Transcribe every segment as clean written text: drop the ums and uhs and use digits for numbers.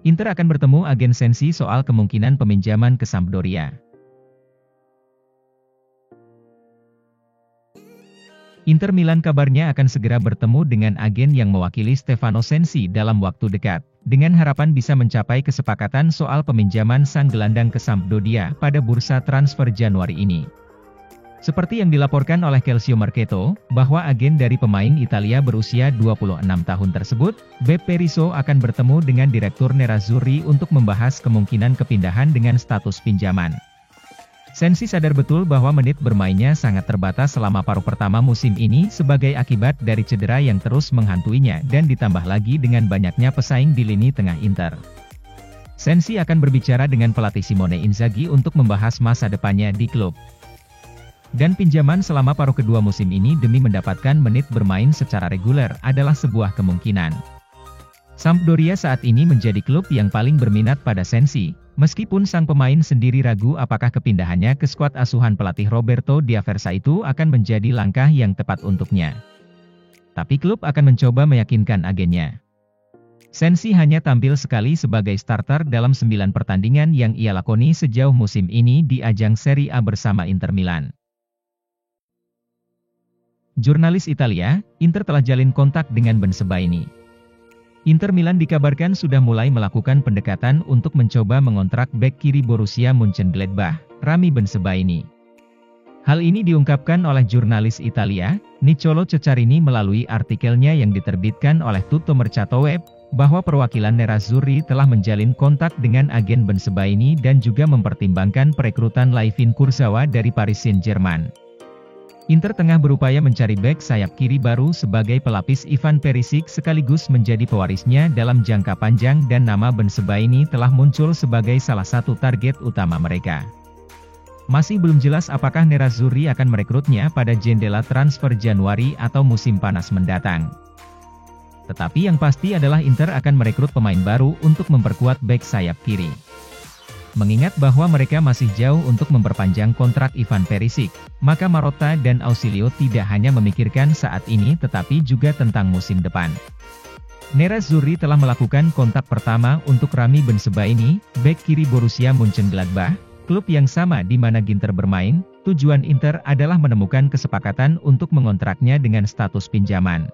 Inter akan bertemu agen Sensi soal kemungkinan peminjaman ke Sampdoria. Inter Milan kabarnya akan segera bertemu dengan agen yang mewakili Stefano Sensi dalam waktu dekat, dengan harapan bisa mencapai kesepakatan soal peminjaman sang gelandang ke Sampdoria pada bursa transfer Januari ini. Seperti yang dilaporkan oleh Calcio Mercato, bahwa agen dari pemain Italia berusia 26 tahun tersebut, Beppe Rizzo akan bertemu dengan Direktur Nerazzurri untuk membahas kemungkinan kepindahan dengan status pinjaman. Sensi sadar betul bahwa menit bermainnya sangat terbatas selama paruh pertama musim ini sebagai akibat dari cedera yang terus menghantuinya dan ditambah lagi dengan banyaknya pesaing di lini tengah Inter. Sensi akan berbicara dengan pelatih Simone Inzaghi untuk membahas masa depannya di klub. Dan pinjaman selama paruh kedua musim ini demi mendapatkan menit bermain secara reguler adalah sebuah kemungkinan. Sampdoria saat ini menjadi klub yang paling berminat pada Sensi, meskipun sang pemain sendiri ragu apakah kepindahannya ke skuad asuhan pelatih Roberto Di Aversa itu akan menjadi langkah yang tepat untuknya. Tapi klub akan mencoba meyakinkan agennya. Sensi hanya tampil sekali sebagai starter dalam 9 pertandingan yang ia lakoni sejauh musim ini di ajang Serie A bersama Inter Milan. Jurnalis Italia, Inter telah jalin kontak dengan Bensebaini. Inter Milan dikabarkan sudah mulai melakukan pendekatan untuk mencoba mengontrak bek kiri Borussia Mönchengladbach, Rami Bensebaini. Hal ini diungkapkan oleh jurnalis Italia, Niccolò Ceccarini melalui artikelnya yang diterbitkan oleh Tutto Mercato Web, bahwa perwakilan Nerazzurri telah menjalin kontak dengan agen Bensebaini dan juga mempertimbangkan perekrutan Layvin Kurzawa dari Paris Saint-Germain. Inter tengah berupaya mencari bek sayap kiri baru sebagai pelapis Ivan Perisic sekaligus menjadi pewarisnya dalam jangka panjang dan nama Bensebaini telah muncul sebagai salah satu target utama mereka. Masih belum jelas apakah Nerazzurri akan merekrutnya pada jendela transfer Januari atau musim panas mendatang. Tetapi yang pasti adalah Inter akan merekrut pemain baru untuk memperkuat bek sayap kiri. Mengingat bahwa mereka masih jauh untuk memperpanjang kontrak Ivan Perisic, maka Marotta dan Ausilio tidak hanya memikirkan saat ini tetapi juga tentang musim depan. Nerazzurri telah melakukan kontak pertama untuk Rami Bensebaini, bek kiri Borussia Mönchengladbach, klub yang sama di mana Ginter bermain. Tujuan Inter adalah menemukan kesepakatan untuk mengontraknya dengan status pinjaman.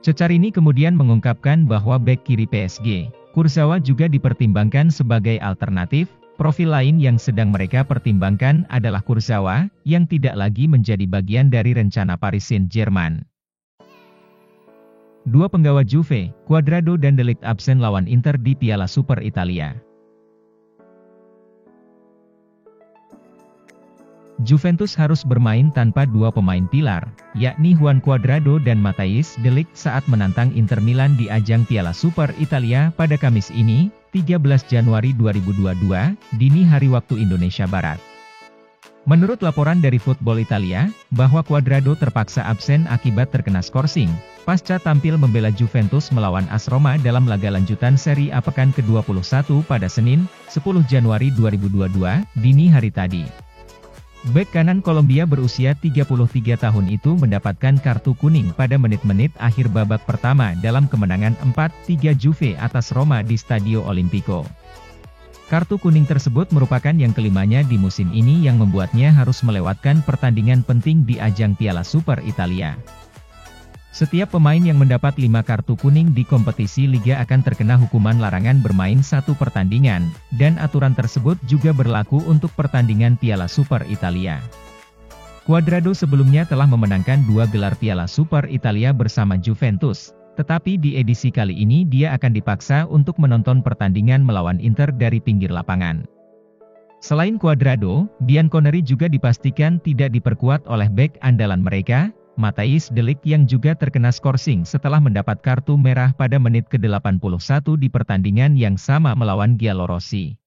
Ceccarini kemudian mengungkapkan bahwa bek kiri PSG, Kurzawa juga dipertimbangkan sebagai alternatif. Profil lain yang sedang mereka pertimbangkan adalah Kurzawa, yang tidak lagi menjadi bagian dari rencana Paris Saint-Germain. Dua penggawa Juve, Cuadrado dan De Ligt absen lawan Inter di Piala Super Italia. Juventus harus bermain tanpa dua pemain pilar, yakni Juan Cuadrado dan Matthijs De Ligt saat menantang Inter Milan di ajang Piala Super Italia pada Kamis ini, 13 Januari 2022, dini hari waktu Indonesia Barat. Menurut laporan dari Football Italia, bahwa Cuadrado terpaksa absen akibat terkena skorsing, pasca tampil membela Juventus melawan AS Roma dalam laga lanjutan Serie A pekan ke-21 pada Senin, 10 Januari 2022, dini hari tadi. Bek kanan Kolombia berusia 33 tahun itu mendapatkan kartu kuning pada menit-menit akhir babak pertama dalam kemenangan 4-3 Juve atas Roma di Stadio Olimpico. Kartu kuning tersebut merupakan yang kelimanya di musim ini yang membuatnya harus melewatkan pertandingan penting di ajang Piala Super Italia. Setiap pemain yang mendapat 5 kartu kuning di kompetisi Liga akan terkena hukuman larangan bermain 1 pertandingan, dan aturan tersebut juga berlaku untuk pertandingan Piala Super Italia. Cuadrado sebelumnya telah memenangkan 2 gelar Piala Super Italia bersama Juventus, tetapi di edisi kali ini dia akan dipaksa untuk menonton pertandingan melawan Inter dari pinggir lapangan. Selain Cuadrado, Bianconeri juga dipastikan tidak diperkuat oleh bek andalan mereka, Matthijs De Ligt yang juga terkena skorsing setelah mendapat kartu merah pada menit ke-81 di pertandingan yang sama melawan Giallorossi.